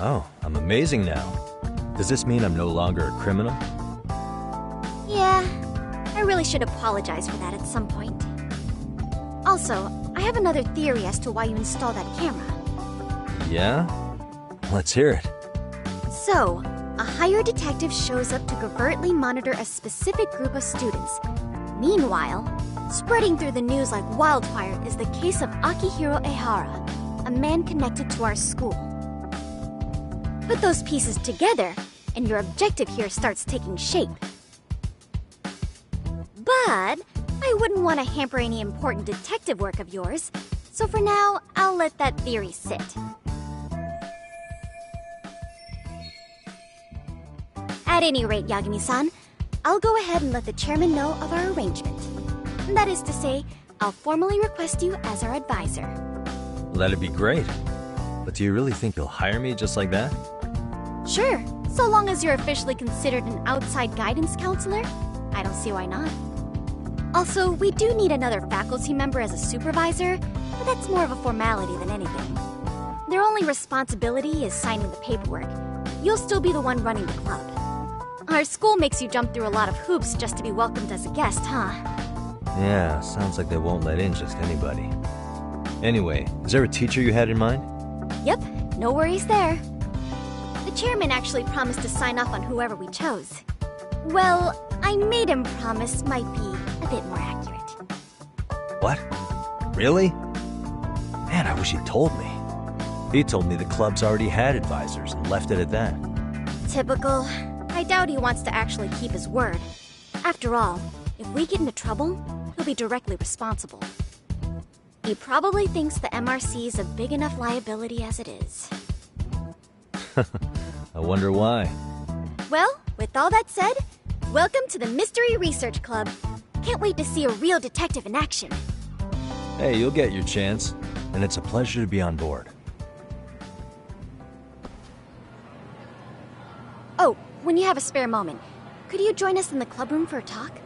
Oh, I'm amazing now. Does this mean I'm no longer a criminal? Yeah, I really should apologize for that at some point. Also, I have another theory as to why you installed that camera. Yeah? Let's hear it. So, a hired detective shows up to covertly monitor a specific group of students. Meanwhile, spreading through the news like wildfire is the case of Akihiro Ehara, a man connected to our school. Put those pieces together, and your objective here starts taking shape. But I wouldn't want to hamper any important detective work of yours, so for now, I'll let that theory sit. At any rate, Yagami-san, I'll go ahead and let the chairman know of our arrangement. That is to say, I'll formally request you as our advisor. That'd be great. But do you really think you'll hire me just like that? Sure, so long as you're officially considered an outside guidance counselor, I don't see why not. Also, we do need another faculty member as a supervisor, but that's more of a formality than anything. Their only responsibility is signing the paperwork. You'll still be the one running the club. Our school makes you jump through a lot of hoops just to be welcomed as a guest, huh? Yeah, sounds like they won't let in just anybody. Anyway, is there a teacher you had in mind? Yep, no worries there. The chairman actually promised to sign off on whoever we chose. Well, I made him promise might be a bit more accurate. What? Really? Man, I wish he'd told me. He told me the club's already had advisors and left it at that. Typical. I doubt he wants to actually keep his word. After all, if we get into trouble, he'll be directly responsible. He probably thinks the MRC is a big enough liability as it is. I wonder why. Well, with all that said, welcome to the Mystery Research Club. Can't wait to see a real detective in action. Hey, you'll get your chance, and it's a pleasure to be on board. Oh, when you have a spare moment, could you join us in the club room for a talk?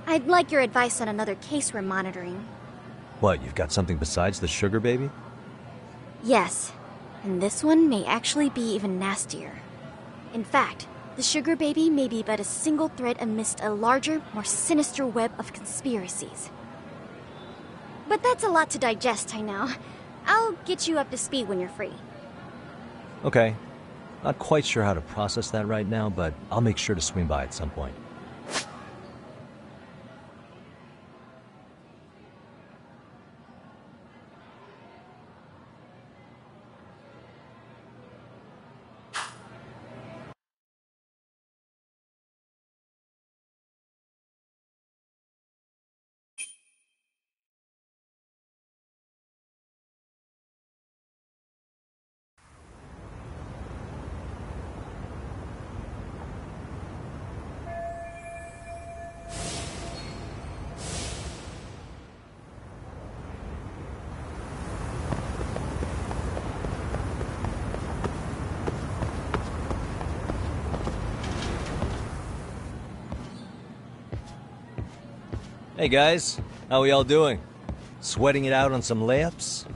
I'd like your advice on another case we're monitoring. What, you've got something besides the sugar baby? Yes, and this one may actually be even nastier. In fact, the sugar baby may be but a single thread amidst a larger, more sinister web of conspiracies. But that's a lot to digest, I know. I'll get you up to speed when you're free. Okay. Not quite sure how to process that right now, but I'll make sure to swing by at some point. Hey guys, how we all doing? Sweating it out on some layups?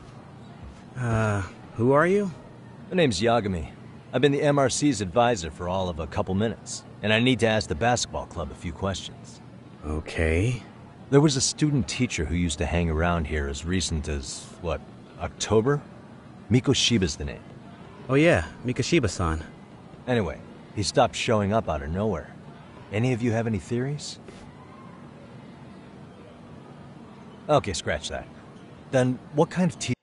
Who are you? My name's Yagami. I've been the MRC's advisor for all of a couple minutes, and I need to ask the basketball club a few questions. Okay. There was a student teacher who used to hang around here as recent as, what, October? Mikoshiba's the name. Oh yeah, Mikoshiba-san. Anyway, he stopped showing up out of nowhere. Any of you have any theories? Okay, scratch that. Then what kind of teacher?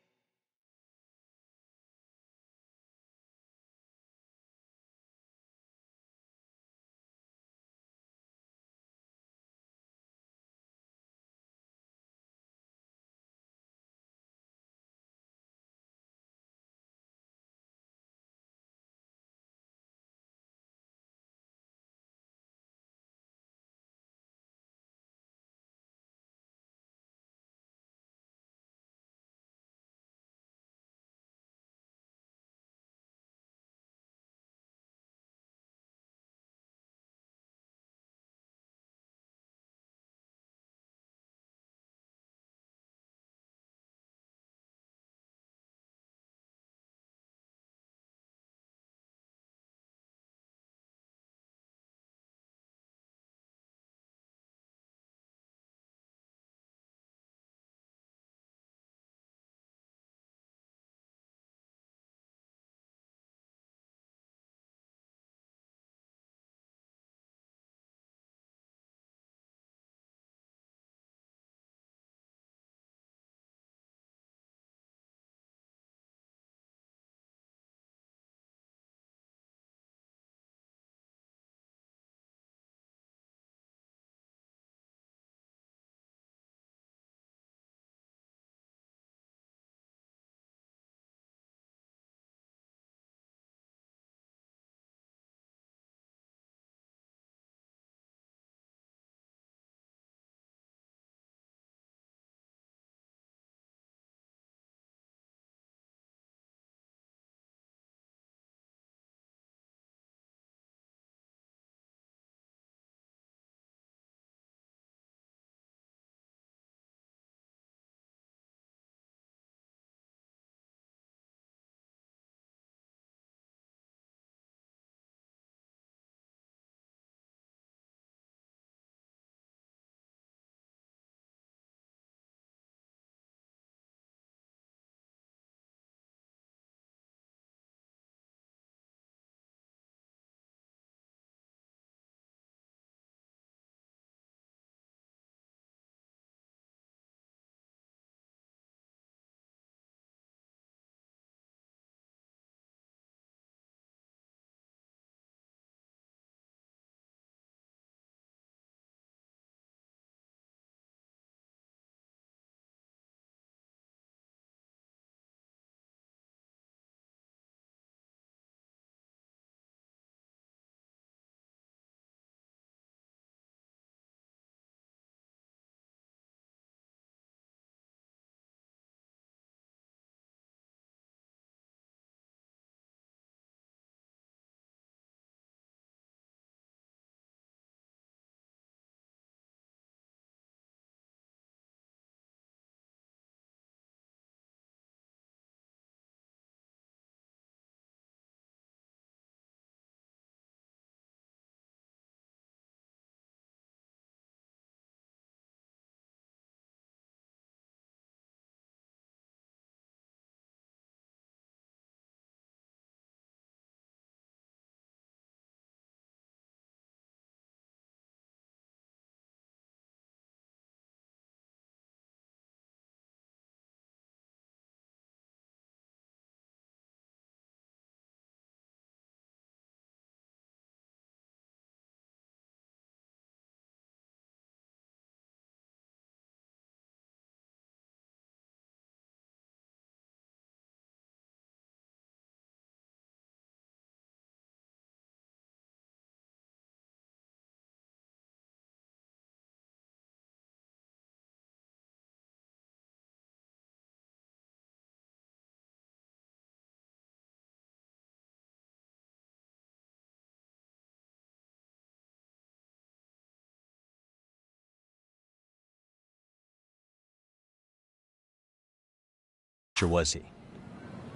Or was he?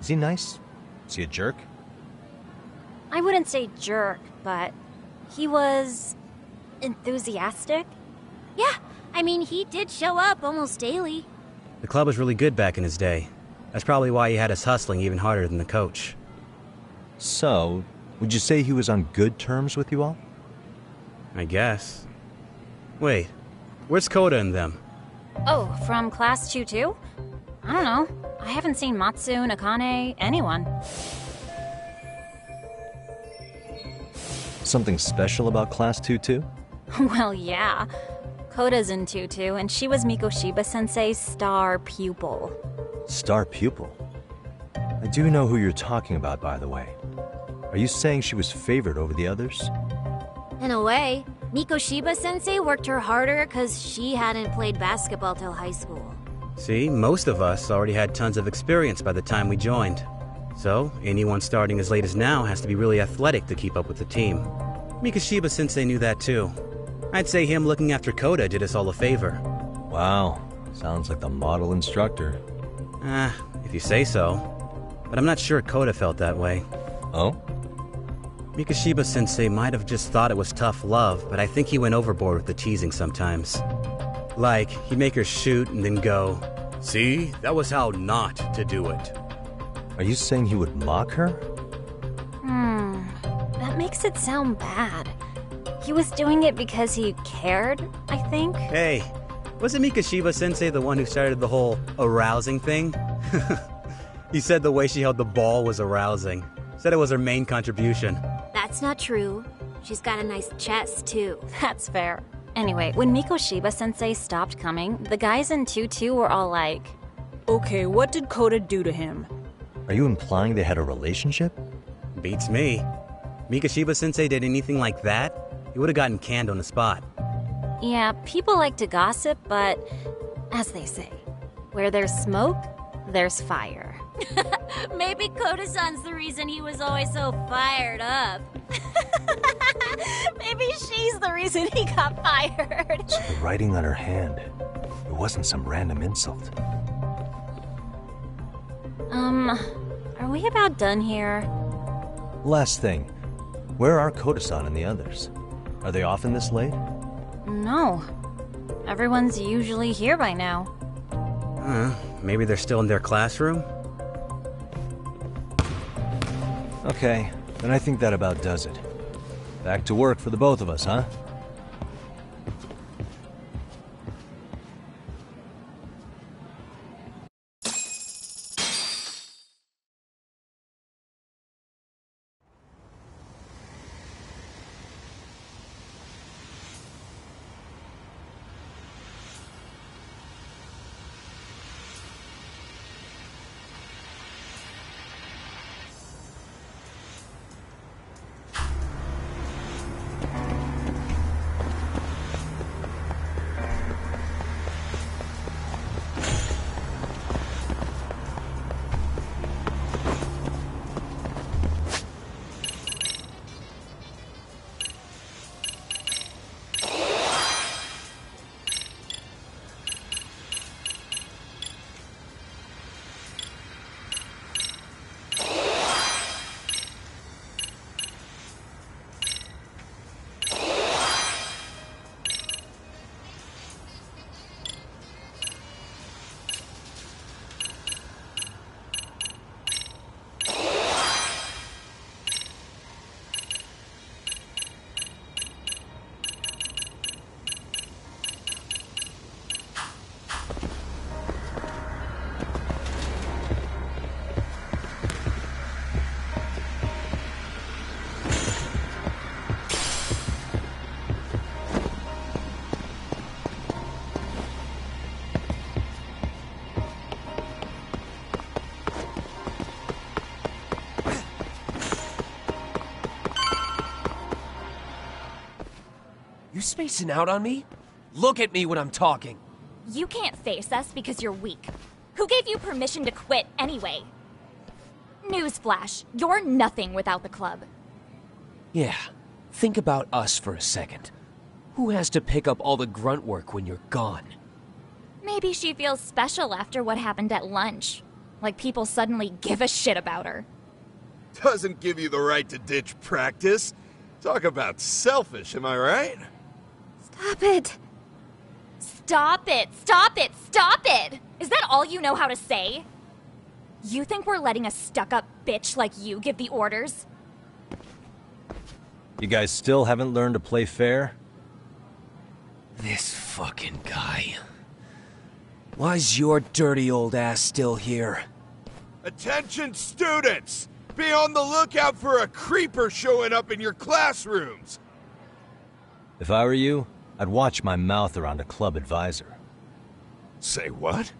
Is he nice? Is he a jerk? I wouldn't say jerk, but he was enthusiastic. Yeah, I mean, he did show up almost daily. The club was really good back in his day. That's probably why he had us hustling even harder than the coach. So, would you say he was on good terms with you all? I guess. Wait, where's Koda and them? Oh, from class 2-2? I don't know. I haven't seen Matsu, Nakane, anyone. Something special about Class 2-2? Well, yeah. Koda's in 2-2, and she was Mikoshiba-sensei's star pupil. Star pupil? I do know who you're talking about, by the way. Are you saying she was favored over the others? In a way, Mikoshiba-sensei worked her harder because she hadn't played basketball till high school. See, most of us already had tons of experience by the time we joined. So, anyone starting as late as now has to be really athletic to keep up with the team. Mikoshiba-sensei knew that too. I'd say him looking after Koda did us all a favor. Wow, sounds like the model instructor. If you say so. But I'm not sure Koda felt that way. Oh? Mikoshiba-sensei might have just thought it was tough love, but I think he went overboard with the teasing sometimes. Like, he'd make her shoot and then go, "See, that was how not to do it." Are you saying he would mock her? That makes it sound bad. He was doing it because he cared, I think. Hey, wasn't Mikoshiba-sensei the one who started the whole arousing thing? He said the way she held the ball was arousing. Said it was her main contribution. That's not true. She's got a nice chest, too. That's fair. Anyway, when Mikoshiba-sensei stopped coming, the guys in 2-2 were all like, Okay, what did Koda do to him? Are you implying they had a relationship? Beats me. Mikoshiba-sensei did anything like that, he would have gotten canned on the spot. yeah, people like to gossip, but as they say, where there's smoke, there's fire. Maybe Koda-san's the reason he was always so fired up. Maybe she's the reason he got fired. So the writing on her hand, it wasn't some random insult. Are we about done here? Last thing, where are Koda-san and the others? Are they often this late? No. Everyone's usually here by now. Maybe they're still in their classroom? Okay, then I think that about does it. Back to work for the both of us, huh? You spacing out on me? Look at me when I'm talking. You can't face us because you're weak. Who gave you permission to quit anyway? Newsflash, you're nothing without the club. Yeah, think about us for a second. Who has to pick up all the grunt work when you're gone? Maybe she feels special after what happened at lunch. Like people suddenly give a shit about her. Doesn't give you the right to ditch practice. Talk about selfish, am I right? Stop it. Stop it! Stop it! Stop it! Is that all you know how to say? You think we're letting a stuck-up bitch like you give the orders? You guys still haven't learned to play fair? This fucking guy. Why's your dirty old ass still here? Attention students! Be on the lookout for a creeper showing up in your classrooms! If I were you, I'd watch my mouth around a club advisor. Say what?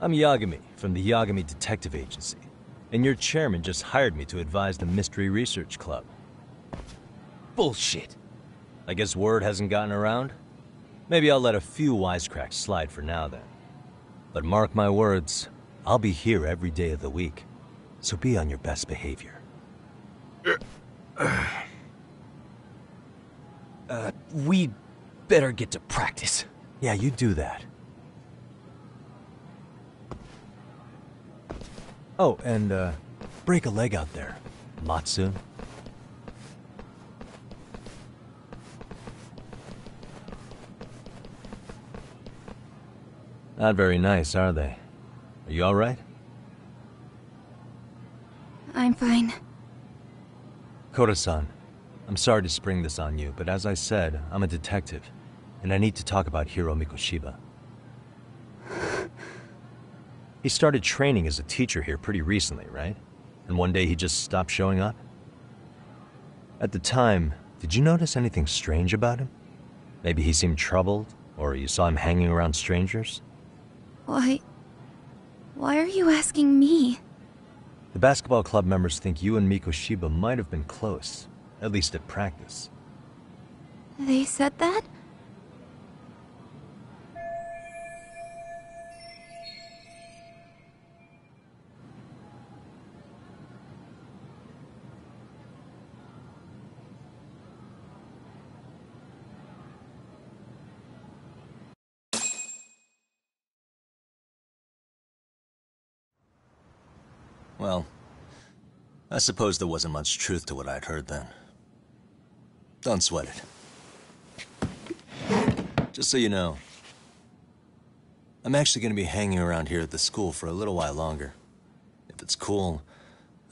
I'm Yagami from the Yagami Detective Agency, and your chairman just hired me to advise the Mystery Research Club. Bullshit. I guess word hasn't gotten around? Maybe I'll let a few wisecracks slide for now then. But mark my words, I'll be here every day of the week, so be on your best behavior. We better get to practice. Yeah, you do that. Oh, and, break a leg out there, Matsu. Not very nice, are they? Are you alright? I'm fine. Koda-san, I'm sorry to spring this on you, but as I said, I'm a detective, and I need to talk about Hiro Mikoshiba. He started training as a teacher here pretty recently, right? And one day he just stopped showing up? At the time, did you notice anything strange about him? Maybe he seemed troubled, or you saw him hanging around strangers? Why are you asking me? The basketball club members think you and Mikoshiba might have been close, at least at practice. They said that? Well, I suppose there wasn't much truth to what I'd heard then. Don't sweat it. Just so you know, I'm actually going to be hanging around here at the school for a little while longer. If it's cool,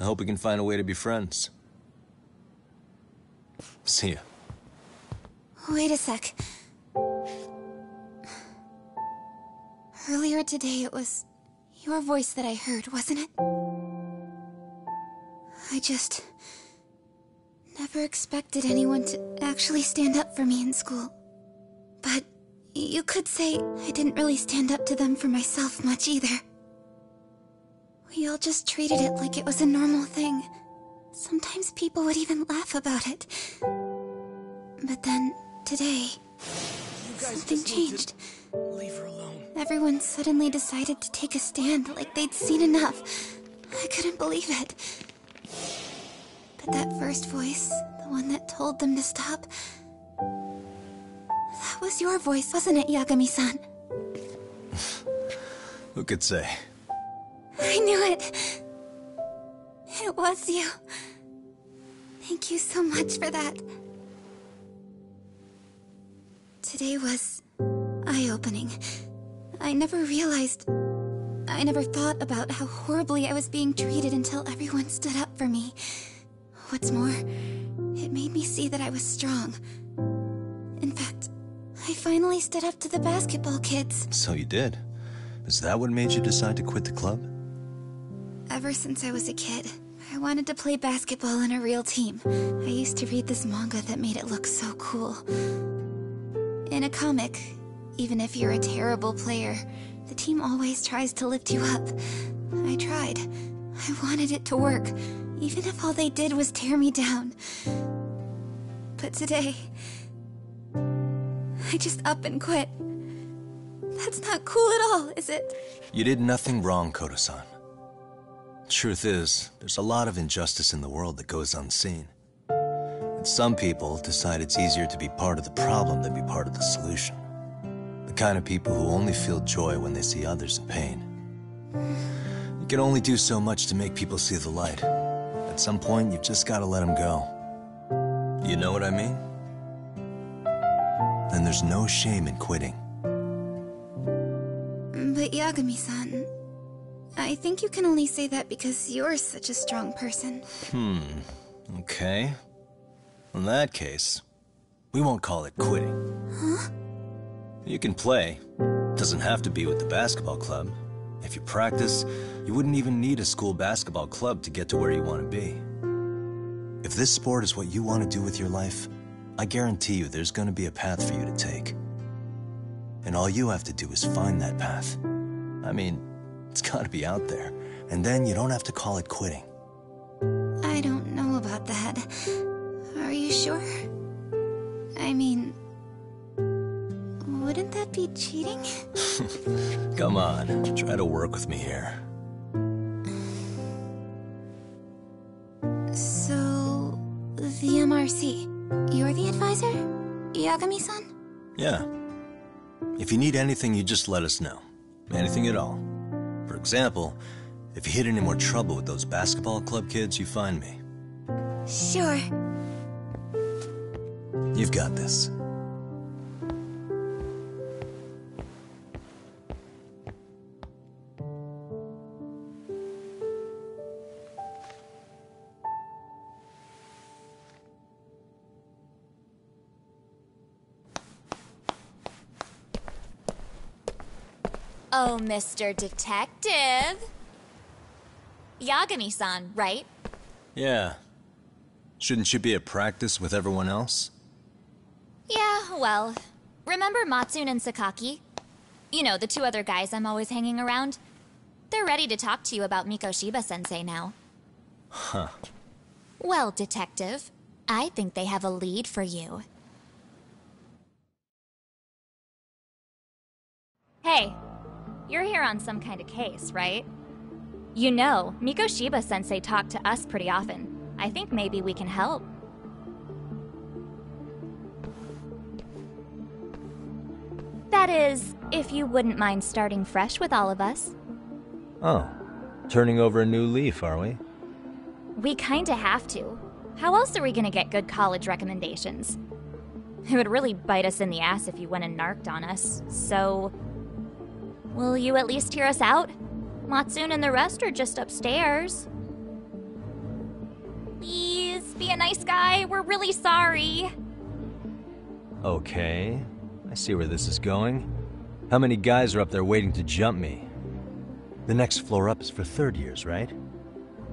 I hope we can find a way to be friends. See ya. Wait a sec. Earlier today, it was your voice that I heard, wasn't it? I just never expected anyone to actually stand up for me in school. But you could say I didn't really stand up to them for myself much either. We all just treated it like it was a normal thing. Sometimes people would even laugh about it. But then, today, something changed. Leave her alone. Everyone suddenly decided to take a stand like they'd seen enough. I couldn't believe it. But that first voice, the one that told them to stop, that was your voice, wasn't it, Yagami-san? Who could say? I knew it. It was you. Thank you so much for that. Today was eye-opening. I never thought about how horribly I was being treated until everyone stood up for me. What's more, it made me see that I was strong. In fact, I finally stood up to the basketball kids. So you did. Is that what made you decide to quit the club? Ever since I was a kid, I wanted to play basketball on a real team. I used to read this manga that made it look so cool. In a comic, even if you're a terrible player, the team always tries to lift you up. I tried. I wanted it to work, even if all they did was tear me down. But today, I just up and quit. That's not cool at all, is it? You did nothing wrong, Koda-san. Truth is, there's a lot of injustice in the world that goes unseen. And some people decide it's easier to be part of the problem than be part of the solution. The kind of people who only feel joy when they see others in pain. You can only do so much to make people see the light. At some point, you've just gotta let them go. You know what I mean? Then there's no shame in quitting. But Yagami-san, I think you can only say that because you're such a strong person. Okay. In that case, we won't call it quitting. Huh? You can play. Doesn't have to be with the basketball club. If you practice, you wouldn't even need a school basketball club to get to where you want to be. If this sport is what you want to do with your life, I guarantee you there's going to be a path for you to take. And all you have to do is find that path. I mean, it's got to be out there. And then you don't have to call it quitting. I don't know about that. Are you sure? I mean, wouldn't that be cheating? Come on, try to work with me here. So, the MRC, you're the advisor? Yagami-san? Yeah. If you need anything, you just let us know. Anything at all. For example, if you hit any more trouble with those basketball club kids, you find me. Sure. You've got this. Oh, Mr. Detective. Yagami-san, right? Yeah. Shouldn't you be at practice with everyone else? Yeah, well, remember Matsune and Sakaki? You know, the two other guys I'm always hanging around? They're ready to talk to you about Mikoshiba-sensei now. Huh. Well, Detective, I think they have a lead for you. Hey, you're here on some kind of case, right? You know, Mikoshiba-sensei talked to us pretty often. I think maybe we can help. That is, if you wouldn't mind starting fresh with all of us. Oh, turning over a new leaf, are we? We kinda have to. How else are we gonna get good college recommendations? It would really bite us in the ass if you went and narked on us, so... Will you at least hear us out? Matsune and the rest are just upstairs. Please, be a nice guy. We're really sorry. Okay, I see where this is going. How many guys are up there waiting to jump me? The next floor up is for third years, right?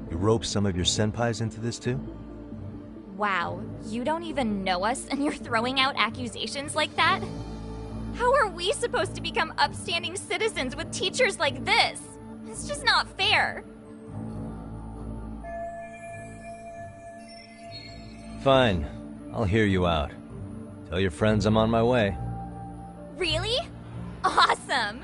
You rope some of your senpais into this too? Wow, you don't even know us and you're throwing out accusations like that? How are we supposed to become upstanding citizens with teachers like this? It's just not fair. Fine, I'll hear you out. Tell your friends I'm on my way. Really? Awesome!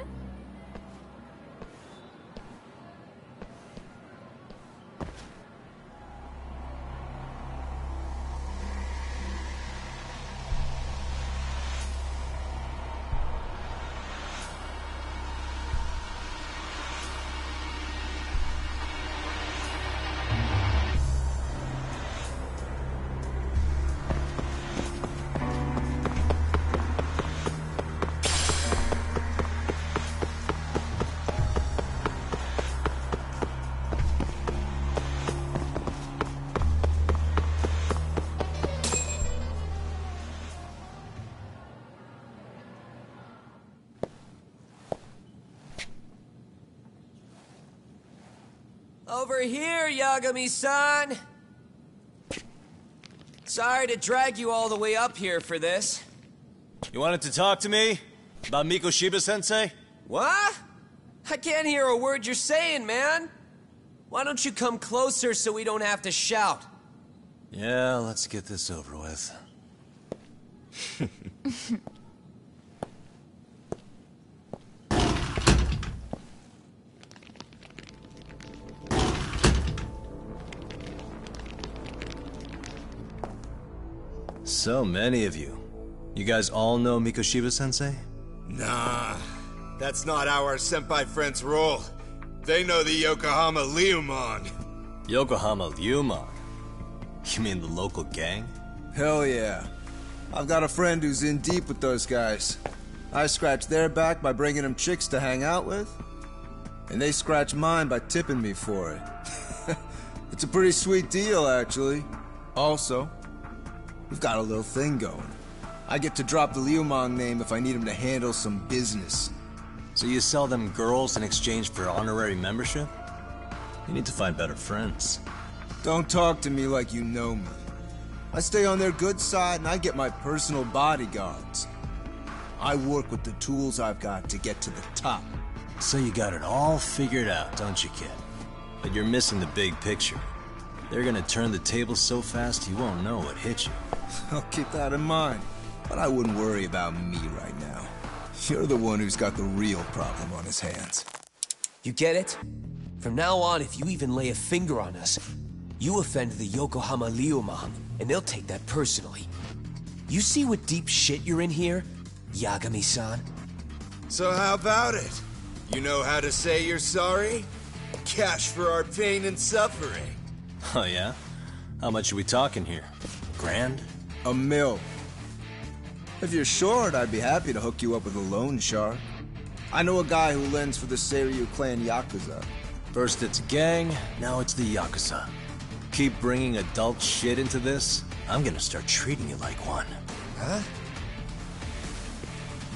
Over here, Yagami-san! Sorry to drag you all the way up here for this. You wanted to talk to me? About Mikoshiba-sensei? What? I can't hear a word you're saying, man. Why don't you come closer so we don't have to shout? Yeah, let's get this over with. So many of you. You guys all know Mikoshiba-sensei? Nah, that's not how our senpai friends roll. They know the Yokohama Leomon. Yokohama Leomon? You mean the local gang? Hell yeah. I've got a friend who's in deep with those guys. I scratch their back by bringing them chicks to hang out with, and they scratch mine by tipping me for it. It's a pretty sweet deal, actually. Also, we've got a little thing going. I get to drop the Leomon name if I need him to handle some business. So you sell them girls in exchange for honorary membership? You need to find better friends. Don't talk to me like you know me. I stay on their good side and I get my personal bodyguards. I work with the tools I've got to get to the top. So you got it all figured out, don't you, kid? But you're missing the big picture. They're gonna turn the tables so fast you won't know what hit you. I'll keep that in mind. But I wouldn't worry about me right now. You're the one who's got the real problem on his hands. You get it? From now on, if you even lay a finger on us, you offend the Yokohama Leomon, and they'll take that personally. You see what deep shit you're in here, Yagami-san? So how about it? You know how to say you're sorry? Cash for our pain and suffering. Oh yeah? How much are we talking here? Grand? $1 million. If you're short, I'd be happy to hook you up with a loan shark. I know a guy who lends for the Seiryu clan Yakuza. First it's a gang, now it's the Yakuza. Keep bringing adult shit into this, I'm gonna start treating you like one. Huh?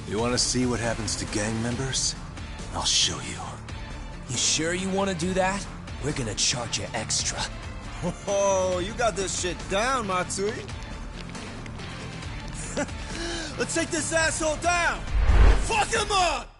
You wanna see what happens to gang members? I'll show you. You sure you want to do that? We're gonna charge you extra. Oh, you got this shit down, Matsui. Let's take this asshole down! Fuck him up!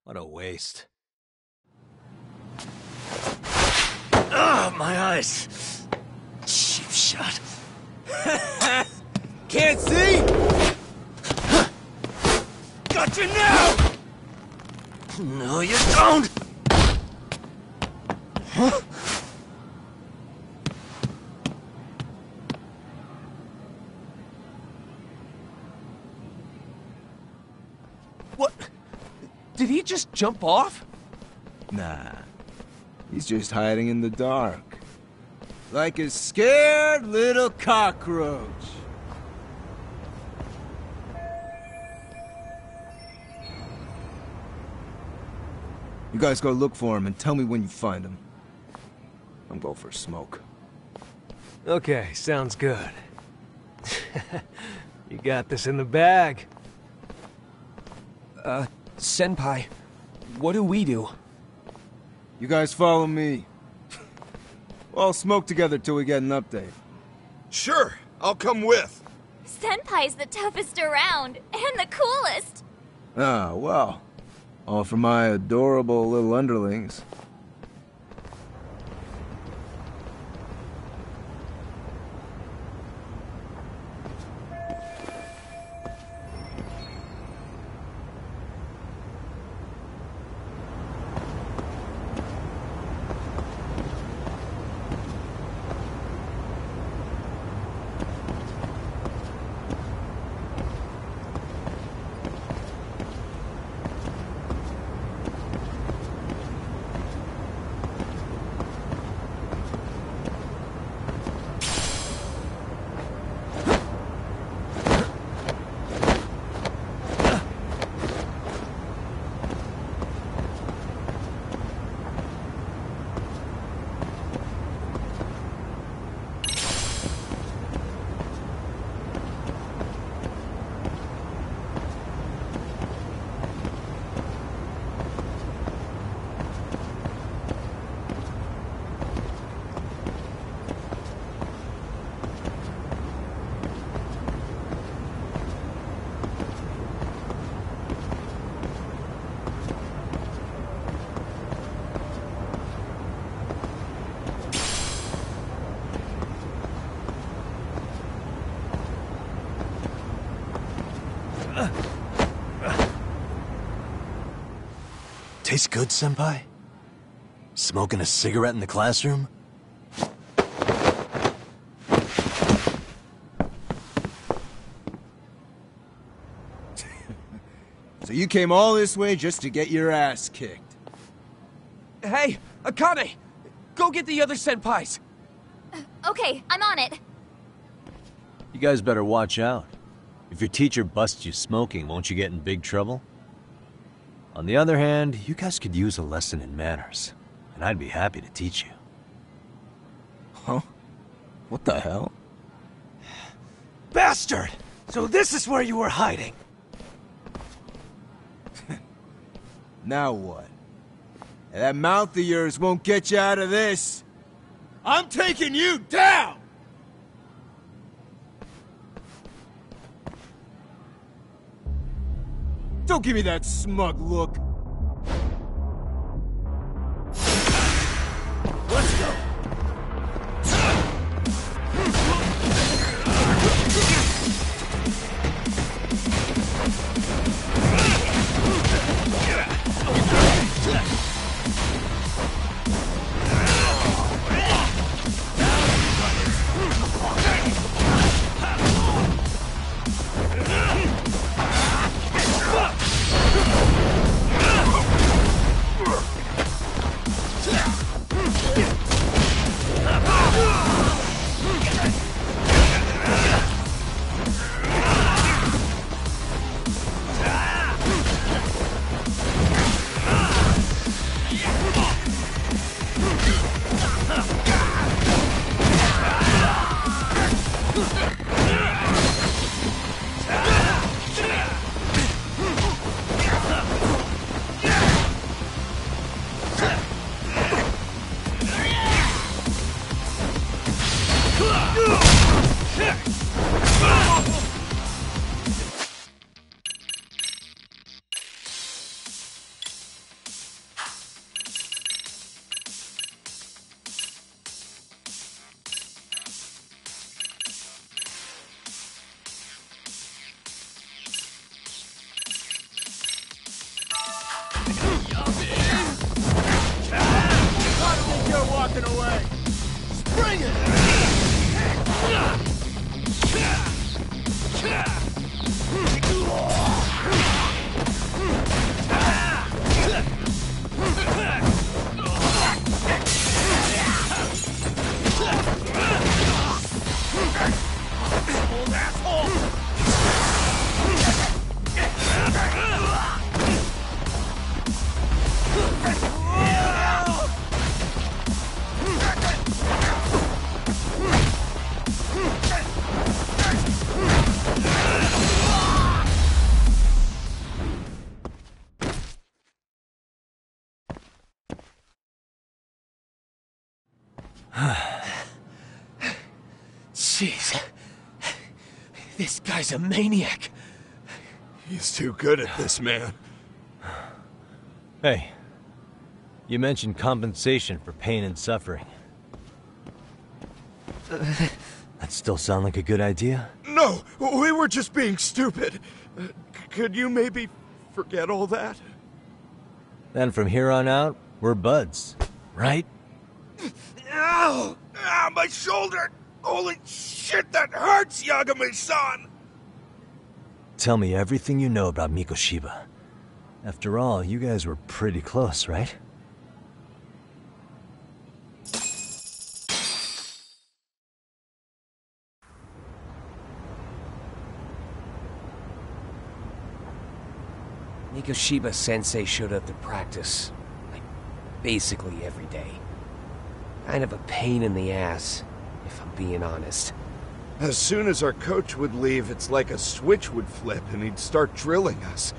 What a waste. Ah, my eyes! Cheap shot. Can't see? Got you now! No, you don't! Huh? What? Did he just jump off? Nah. He's just hiding in the dark. Like a scared little cockroach. You guys go look for him and tell me when you find him. I'm going for a smoke. Okay, sounds good. You got this in the bag. Senpai, what do we do? You guys follow me. We'll all smoke together till we get an update. Sure, I'll come with. Senpai's the toughest around, and the coolest. Ah, well. All for my adorable little underlings. Tastes good, Senpai? Smoking a cigarette in the classroom? So you came all this way just to get your ass kicked? Hey, Akane! Go get the other senpais! Okay, I'm on it. You guys better watch out. If your teacher busts you smoking, won't you get in big trouble? On the other hand, you guys could use a lesson in manners, and I'd be happy to teach you. Huh? What the hell? Bastard! So this is where you were hiding. Now what? That mouth of yours won't get you out of this. I'm taking you down! Don't give me that smug look. Let's go. Jeez. This guy's a maniac. He's too good at this, man. Hey, you mentioned compensation for pain and suffering. That still sound like a good idea? No, we were just being stupid. Could you maybe forget all that? Then from here on out, we're buds, right? Ow! Ow, my shoulder! Holy shit, that hurts, Yagami-san! Tell me everything you know about Mikoshiba. After all, you guys were pretty close, right? Mikoshiba-sensei showed up to practice, like, basically every day. Kind of a pain in the ass, if I'm being honest. As soon as our coach would leave, it's like a switch would flip and he'd start drilling us.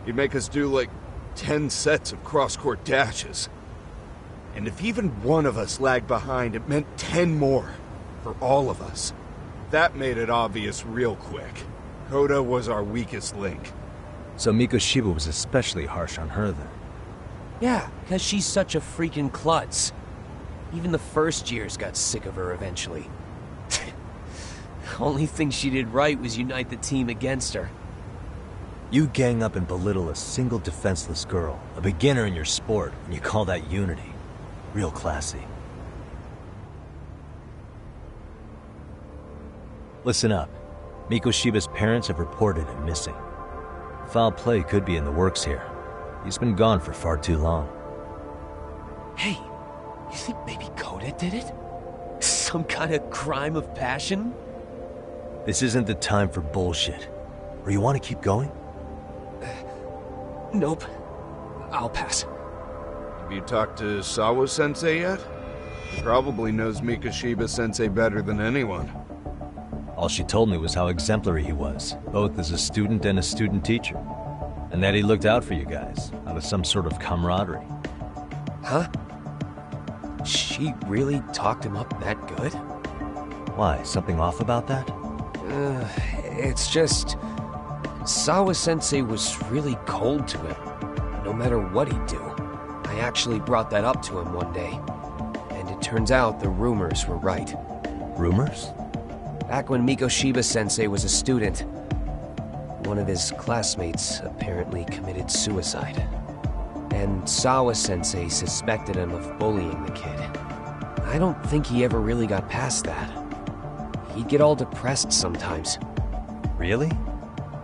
He'd make us do like 10 sets of cross-court dashes. And if even one of us lagged behind, it meant 10 more. For all of us. That made it obvious real quick. Koda was our weakest link. So Mikoshiba was especially harsh on her then? Yeah, because she's such a freaking klutz. Even the first years got sick of her eventually. Only thing she did right was unite the team against her. You gang up and belittle a single defenseless girl, a beginner in your sport, and you call that unity. Real classy. Listen up. Mikoshiba's parents have reported him missing. Foul play could be in the works here. He's been gone for far too long. Hey, you think maybe Koda did it? Some kind of crime of passion? This isn't the time for bullshit. Or you want to keep going? Nope. I'll pass. Have you talked to Sawa-sensei yet? He probably knows Mikoshiba-sensei better than anyone. All she told me was how exemplary he was, both as a student and a student teacher. And that he looked out for you guys, out of some sort of camaraderie. Huh? She really talked him up that good? Why, something off about that? It's just... Sawa-sensei was really cold to him, no matter what he'd do. I actually brought that up to him one day. And it turns out the rumors were right. Rumors? Back when Mikoshiba-sensei was a student, one of his classmates apparently committed suicide. And Sawa-sensei suspected him of bullying the kid. I don't think he ever really got past that. He'd get all depressed sometimes. Really?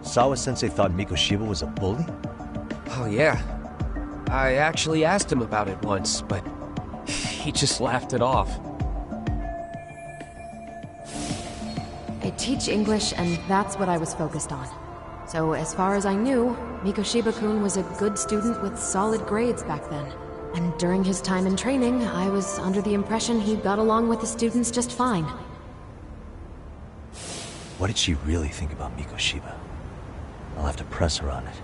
Sawa-sensei thought Mikoshiba was a bully? Oh yeah. I actually asked him about it once, but he just laughed it off. I teach English, and that's what I was focused on. So as far as I knew, Mikoshiba-kun was a good student with solid grades back then. And during his time in training, I was under the impression he got along with the students just fine. What did she really think about Mikoshiba? I'll have to press her on it.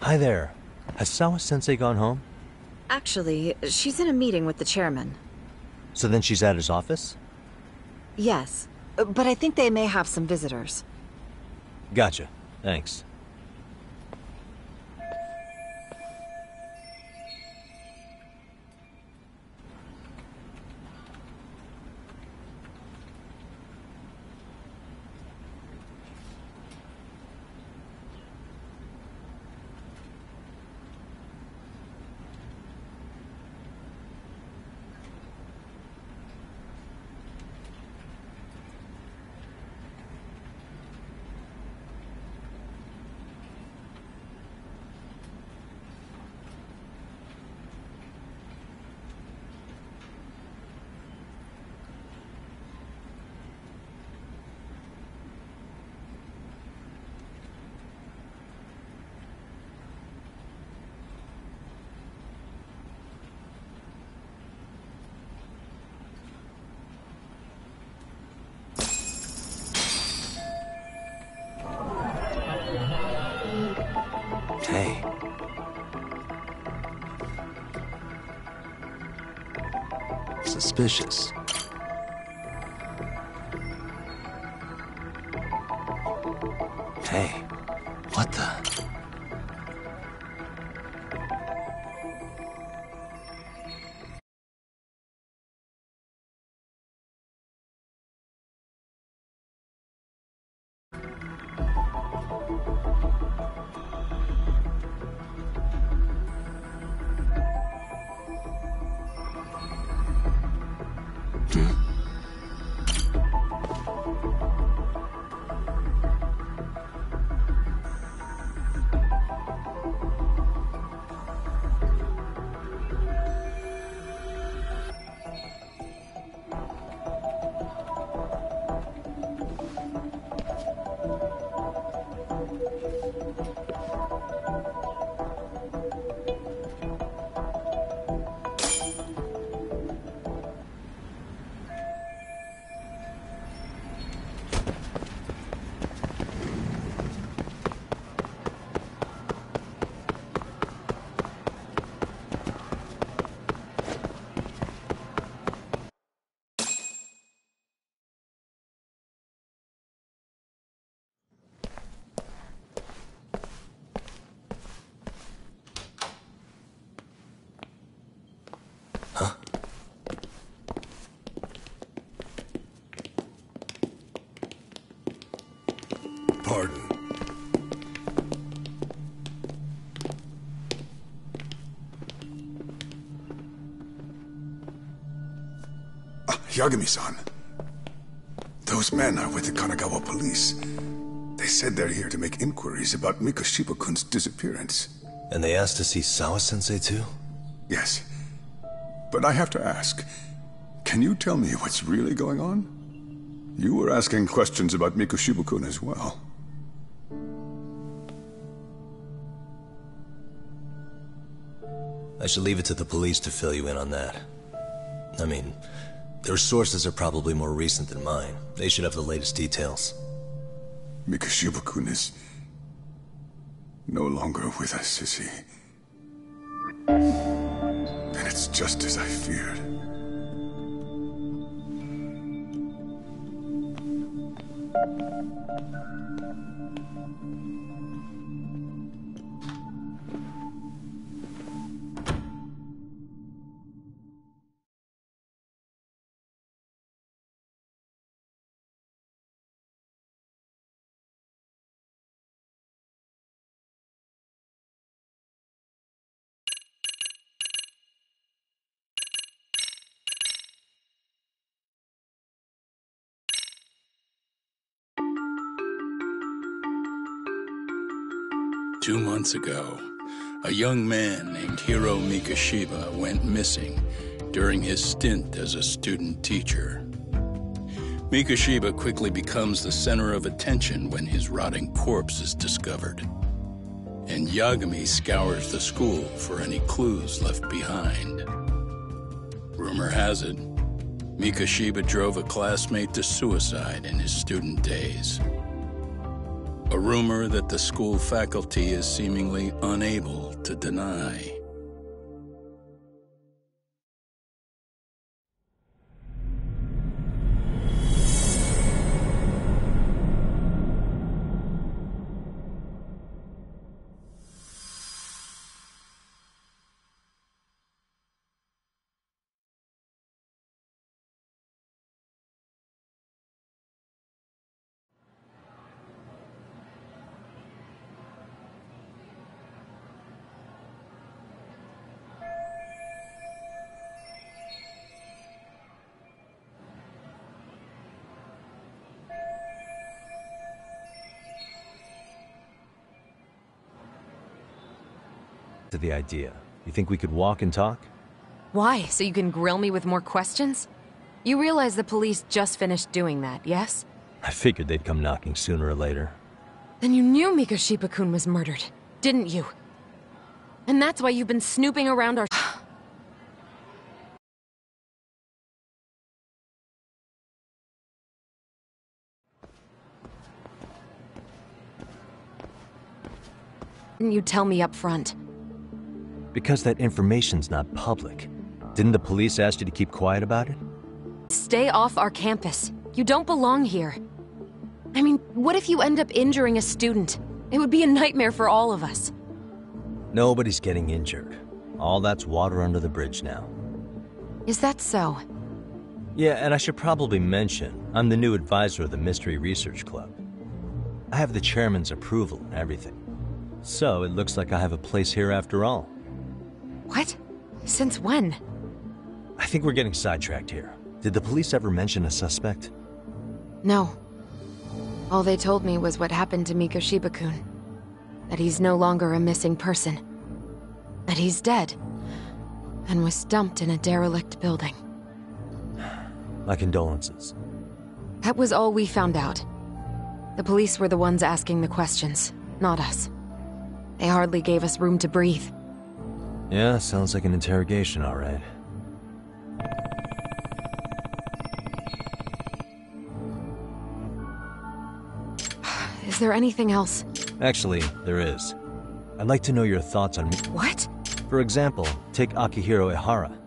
Hi there. Has Sawa-sensei gone home? Actually, she's in a meeting with the chairman. So then she's at his office? Yes, but I think they may have some visitors. Gotcha. Thanks. Hey. suspicious. Hey, what the? Pardon. Yagami-san. Those men are with the Kanagawa police. They said they're here to make inquiries about Mikoshiba-kun's disappearance. And they asked to see Sawa-sensei too? Yes. But I have to ask, can you tell me what's really going on? You were asking questions about Mikoshiba-kun as well. I should leave it to the police to fill you in on that. I mean, their sources are probably more recent than mine. They should have the latest details. Mikoshiba-kun is no longer with us, is he? Then it's just as I feared. Two months ago, a young man named Hiro Mikoshiba went missing during his stint as a student teacher. Mikoshiba quickly becomes the center of attention when his rotting corpse is discovered. And Yagami scours the school for any clues left behind. Rumor has it, Mikoshiba drove a classmate to suicide in his student days. A rumor that the school faculty is seemingly unable to deny. To the idea. You think we could walk and talk? Why? So you can grill me with more questions? You realize the police just finished doing that, yes? I figured they'd come knocking sooner or later. Then you knew Mikoshiba-kun was murdered, didn't you? And that's why you've been snooping around our... Didn't you tell me up front? Because that information's not public. Didn't the police ask you to keep quiet about it? Stay off our campus. You don't belong here. I mean, what if you end up injuring a student? It would be a nightmare for all of us. Nobody's getting injured. All that's water under the bridge now. Is that so? Yeah, and I should probably mention, I'm the new advisor of the Mystery Research Club. I have the chairman's approval and everything. So it looks like I have a place here after all. What? Since when? I think we're getting sidetracked here. Did the police ever mention a suspect? No. All they told me was what happened to Mikoshiba-kun. That he's no longer a missing person. That he's dead. And was dumped in a derelict building. My condolences. That was all we found out. The police were the ones asking the questions, not us. They hardly gave us room to breathe. Yeah, sounds like an interrogation, all right. Is there anything else? Actually, there is. I'd like to know your thoughts on... What? For example, take Akihiro Ehara,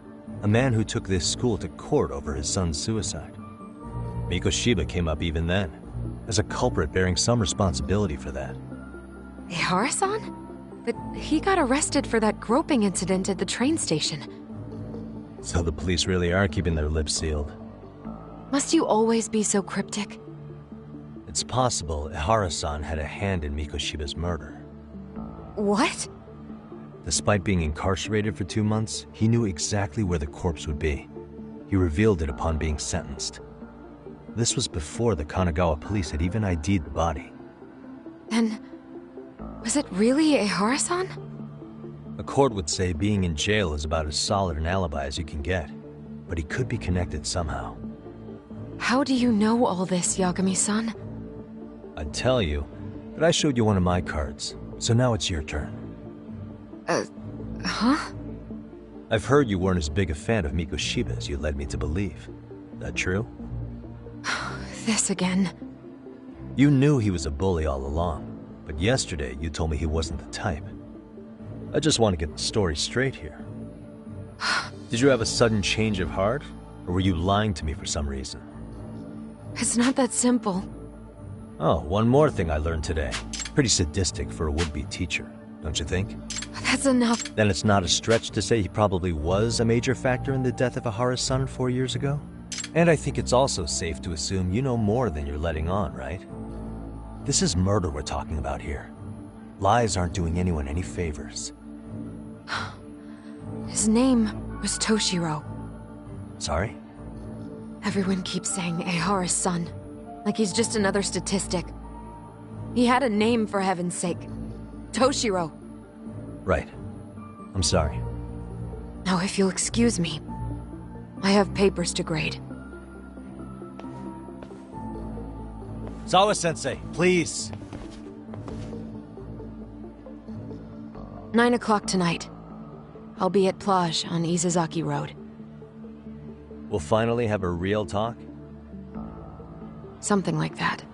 a man who took this school to court over his son's suicide. Mikoshiba came up even then, as a culprit bearing some responsibility for that. Ehara-san? But he got arrested for that groping incident at the train station. So the police really are keeping their lips sealed. Must you always be so cryptic? It's possible Ehara-san had a hand in Mikoshiba's murder. What? Despite being incarcerated for 2 months, he knew exactly where the corpse would be. He revealed it upon being sentenced. This was before the Kanagawa police had even ID'd the body. Then, was it really Ehara-san? A court would say being in jail is about as solid an alibi as you can get, but he could be connected somehow. How do you know all this, Yagami-san? I'd tell you, but I showed you one of my cards, so now it's your turn. Huh? I've heard you weren't as big a fan of Mikoshiba as you led me to believe. That true? This again. You knew he was a bully all along, but yesterday you told me he wasn't the type. I just want to get the story straight here. Did you have a sudden change of heart, or were you lying to me for some reason? It's not that simple. Oh, one more thing I learned today. Pretty sadistic for a would-be teacher, don't you think? That's enough. Then it's not a stretch to say he probably was a major factor in the death of Ehara's son 4 years ago? And I think it's also safe to assume you know more than you're letting on, right? This is murder we're talking about here. Lies aren't doing anyone any favors. His name was Toshiro. Sorry? Everyone keeps saying Ehara's son, like he's just another statistic. He had a name, for heaven's sake. Toshiro. Right. I'm sorry. Now, if you'll excuse me, I have papers to grade. Zawa-sensei, please. 9 o'clock tonight. I'll be at Plage on Izazaki Road. We'll finally have a real talk? Something like that.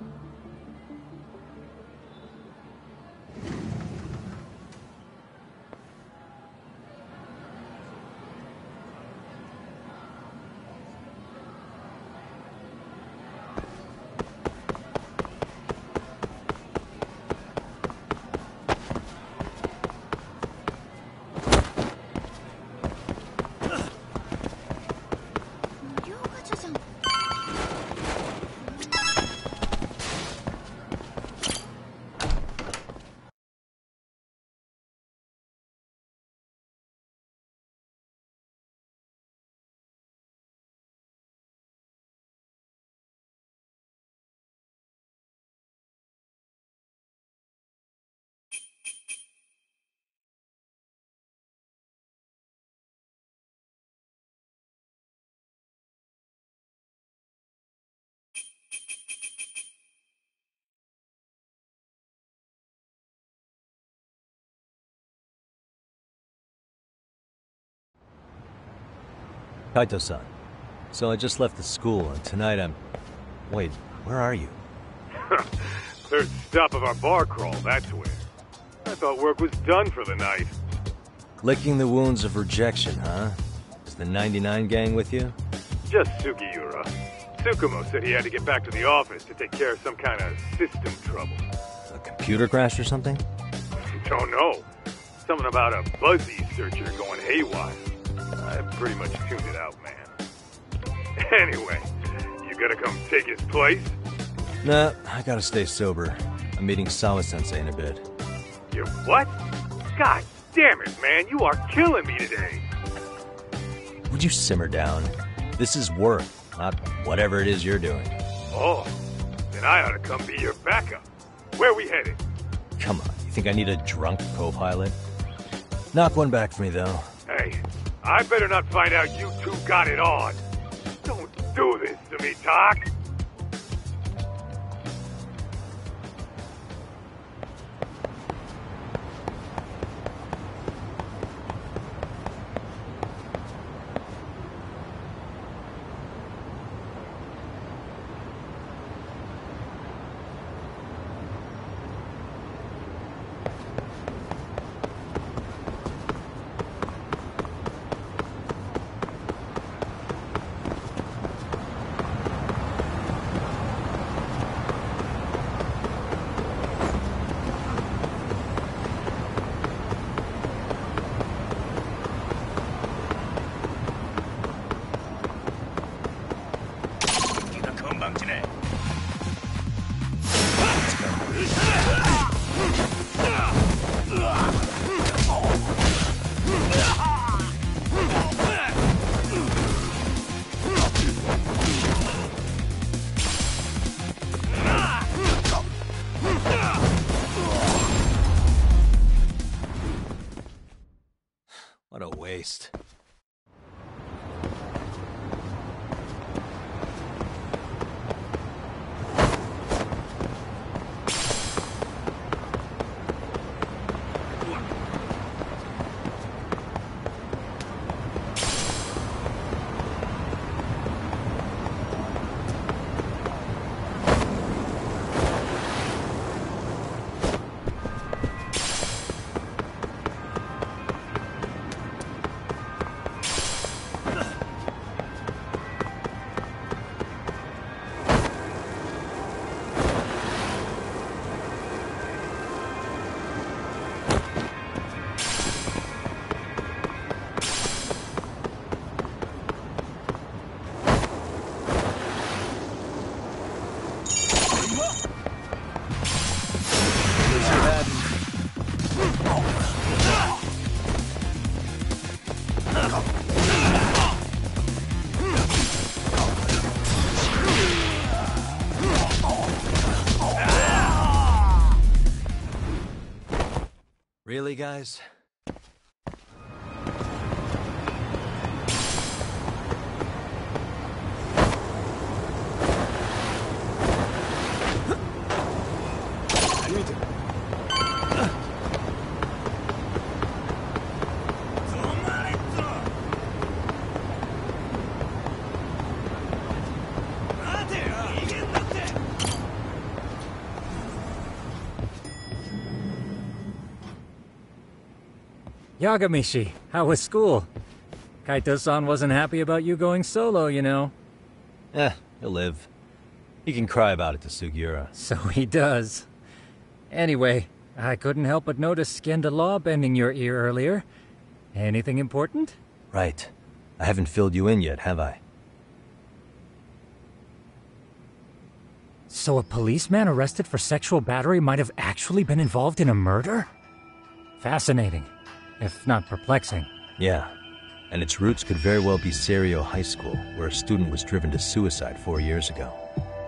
Kaito-san. So I just left the school, and tonight I'm... Wait, where are you? Third stop of our bar crawl, that's where. I thought work was done for the night. Licking the wounds of rejection, huh? Is The 99 gang with you? Just Sugiura. Tsukumo said he had to get back to the office to take care of some kind of system trouble. A computer crash or something? Don't know. Something about a Buzzy searcher going haywire. I pretty much tuned it out, man. Anyway, you gonna come take his place? Nah, I gotta stay sober. I'm meeting Sawa-sensei in a bit. You what? God damn it, man, you are killing me today. Would you simmer down? This is work, not whatever it is you're doing. Oh, then I ought to come be your backup. Where we headed? Come on, you think I need a drunk co-pilot? Knock one back for me, though. Hey, I better not find out you two got it on. Don't do this to me, Tak. What a waste. Really, guys? Yagamishi, how was school? Kaito-san wasn't happy about you going solo, you know. He'll live. He can cry about it to Sugiura. So he does. Anyway, I couldn't help but notice Skenda Law bending your ear earlier. Anything important? Right. I haven't filled you in yet, have I? So a policeman arrested for sexual battery might have actually been involved in a murder? Fascinating, if not perplexing. Yeah, and its roots could very well be Serio High School, where a student was driven to suicide 4 years ago.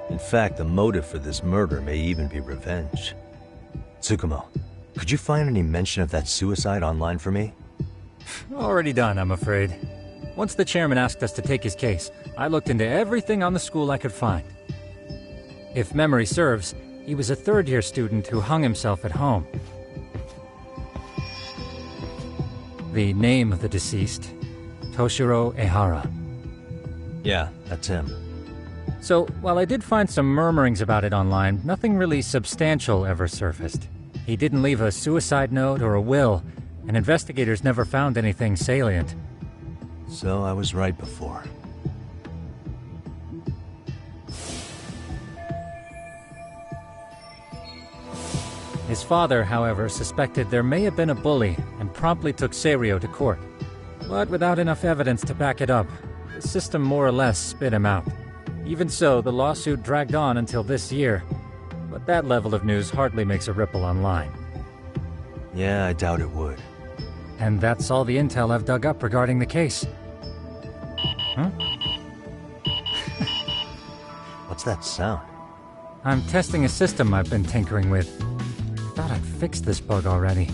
In fact, the motive for this murder may even be revenge. Tsukumo, could you find any mention of that suicide online for me? Already done, I'm afraid. Once the chairman asked us to take his case, I looked into everything on the school I could find. If memory serves, he was a third-year student who hung himself at home. The name of the deceased, Toshiro Ehara. Yeah, that's him. So, while I did find some murmurings about it online, nothing really substantial ever surfaced. He didn't leave a suicide note or a will, and investigators never found anything salient. So I was right before. His father, however, suspected there may have been a bully and promptly took Serio to court. But without enough evidence to back it up, the system more or less spit him out. Even so, the lawsuit dragged on until this year. But that level of news hardly makes a ripple online. Yeah, I doubt it would. And that's all the intel I've dug up regarding the case. Huh? What's that sound? I'm testing a system I've been tinkering with. Thought I'd fixed this bug already.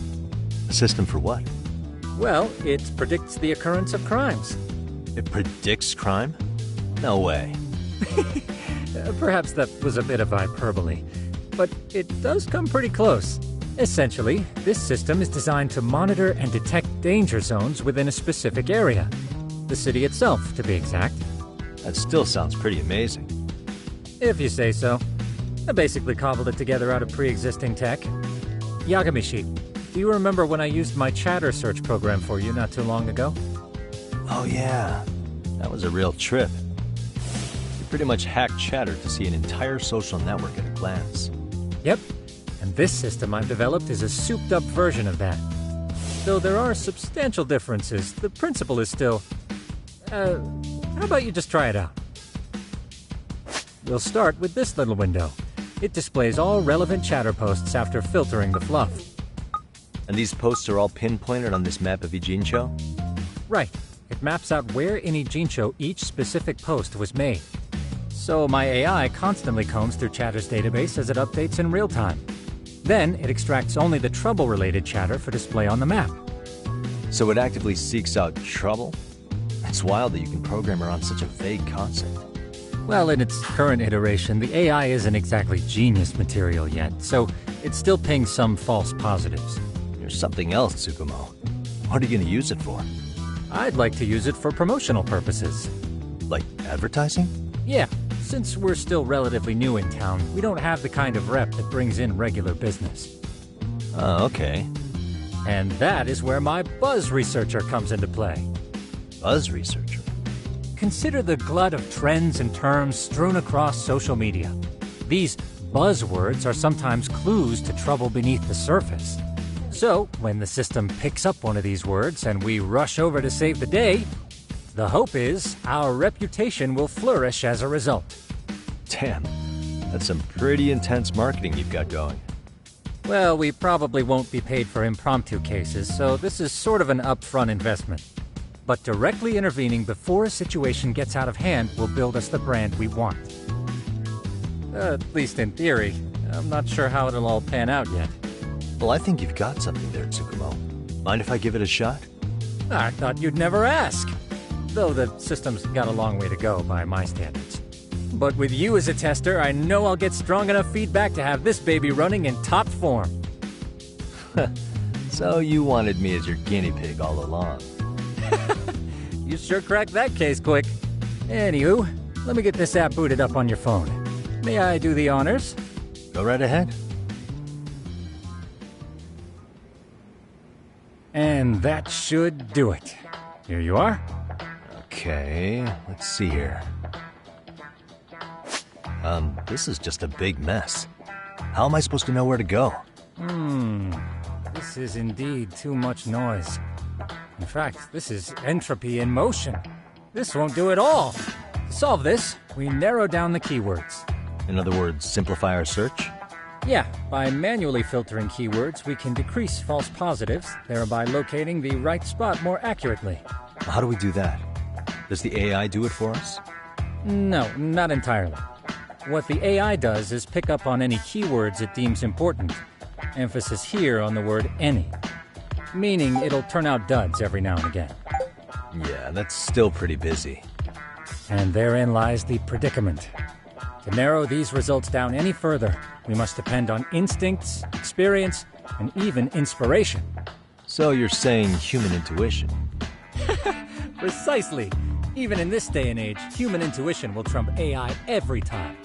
A system for what? Well, it predicts the occurrence of crimes. It predicts crime? No way. Perhaps that was a bit of hyperbole, but it does come pretty close. Essentially, this system is designed to monitor and detect danger zones within a specific area. The city itself, to be exact. That still sounds pretty amazing. If you say so. I basically cobbled it together out of pre-existing tech. Yagamishi, do you remember when I used my chatter search program for you not too long ago? Oh yeah, that was a real trip. You pretty much hacked Chatter to see an entire social network at a glance. Yep, and this system I've developed is a souped-up version of that. Though there are substantial differences, the principle is still... how about you just try it out? We'll start with this little window. It displays all relevant chatter posts after filtering the fluff. And these posts are all pinpointed on this map of Ijincho? Right. It maps out where in Ijincho each specific post was made. So my AI constantly combs through Chatter's database as it updates in real time. Then it extracts only the trouble-related chatter for display on the map. So it actively seeks out trouble? It's wild that you can program around such a vague concept. Well, in its current iteration, the AI isn't exactly genius material yet, so it still pings some false positives. There's something else, Tsukumo. What are you going to use it for? I'd like to use it for promotional purposes. Like advertising? Yeah, since we're still relatively new in town, we don't have the kind of rep that brings in regular business. Oh, okay. And that is where my buzz researcher comes into play. Buzz researcher? Consider the glut of trends and terms strewn across social media. These buzzwords are sometimes clues to trouble beneath the surface. So, when the system picks up one of these words and we rush over to save the day, the hope is our reputation will flourish as a result. Damn, that's some pretty intense marketing you've got going. Well, we probably won't be paid for impromptu cases, so this is sort of an upfront investment. But directly intervening before a situation gets out of hand will build us the brand we want. At least in theory. I'm not sure how it'll all pan out yet. Well, I think you've got something there, Tsukumo. Mind if I give it a shot? I thought you'd never ask. Though the system's got a long way to go by my standards. But with you as a tester, I know I'll get strong enough feedback to have this baby running in top form. So you wanted me as your guinea pig all along. You sure cracked that case quick. Anywho, let me get this app booted up on your phone. May I do the honors? Go right ahead. And that should do it. Here you are. Okay, let's see here. This is just a big mess. How am I supposed to know where to go? This is indeed too much noise. In fact, this is entropy in motion. This won't do it all. To solve this, we narrow down the keywords. In other words, simplify our search? Yeah, by manually filtering keywords, we can decrease false positives, thereby locating the right spot more accurately. How do we do that? Does the AI do it for us? No, not entirely. What the AI does is pick up on any keywords it deems important. Emphasis here on the word any. Meaning it'll turn out duds every now and again. Yeah, that's still pretty busy. And therein lies the predicament. To narrow these results down any further, we must depend on instincts, experience, and even inspiration. So you're saying human intuition? Precisely. Even in this day and age, human intuition will trump AI every time.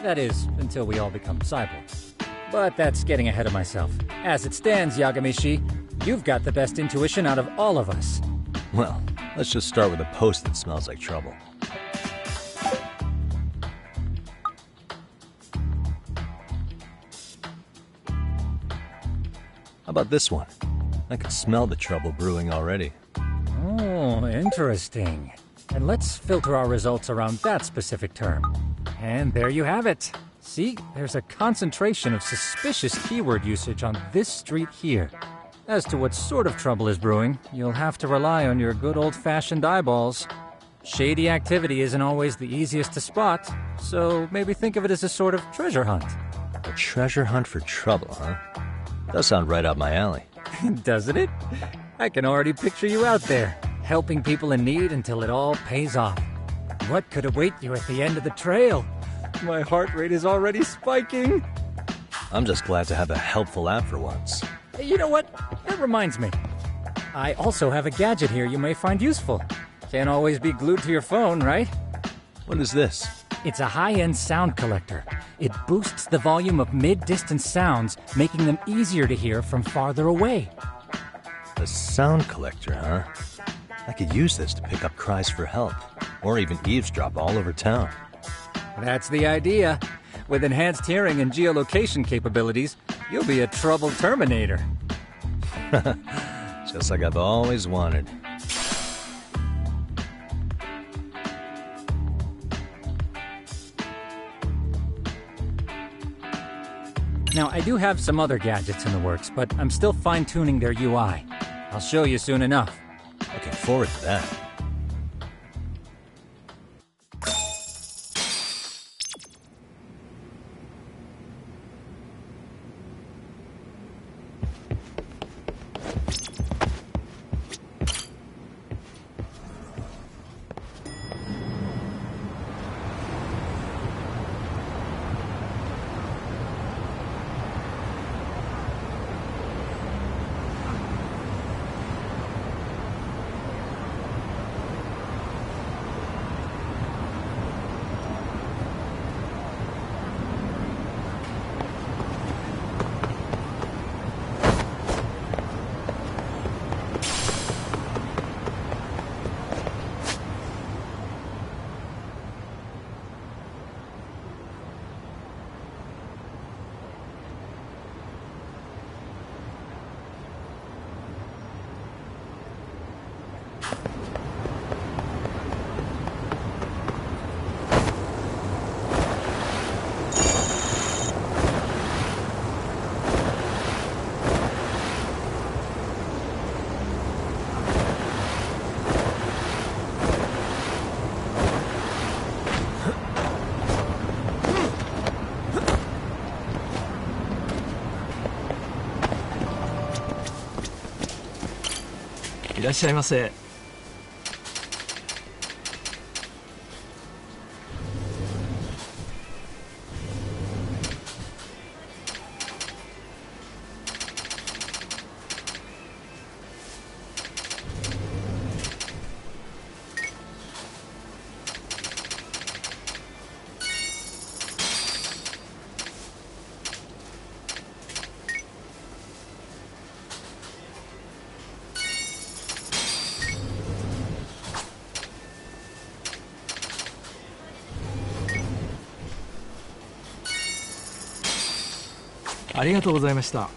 That is, until we all become cyborgs. But that's getting ahead of myself. As it stands, Yagamishi, you've got the best intuition out of all of us. Well, Let's just start with a post that smells like trouble. How about this one? I can smell the trouble brewing already. Oh, interesting. And let's filter our results around that specific term. And there you have it. See, there's a concentration of suspicious keyword usage on this street here. As to what sort of trouble is brewing, you'll have to rely on your good old-fashioned eyeballs. Shady activity isn't always the easiest to spot, so maybe think of it as a sort of treasure hunt. A treasure hunt for trouble, huh? Does sound right up my alley. Doesn't it? I can already picture you out there, helping people in need until it all pays off. What could await you at the end of the trail? My heart rate is already spiking. I'm just glad to have a helpful app for once. You know what? That reminds me. I also have a gadget here you may find useful. Can't always be glued to your phone, right? What is this? It's a high-end sound collector. It boosts the volume of mid-distance sounds, making them easier to hear from farther away. A sound collector, huh? I could use this to pick up cries for help, or even eavesdrop all over town. That's the idea. With enhanced hearing and geolocation capabilities, you'll be a trouble terminator. Just like I've always wanted. Now, I do have some other gadgets in the works, but I'm still fine-tuning their UI. I'll show you soon enough. Looking forward to that.いらっしゃいませ。ありがとうございました。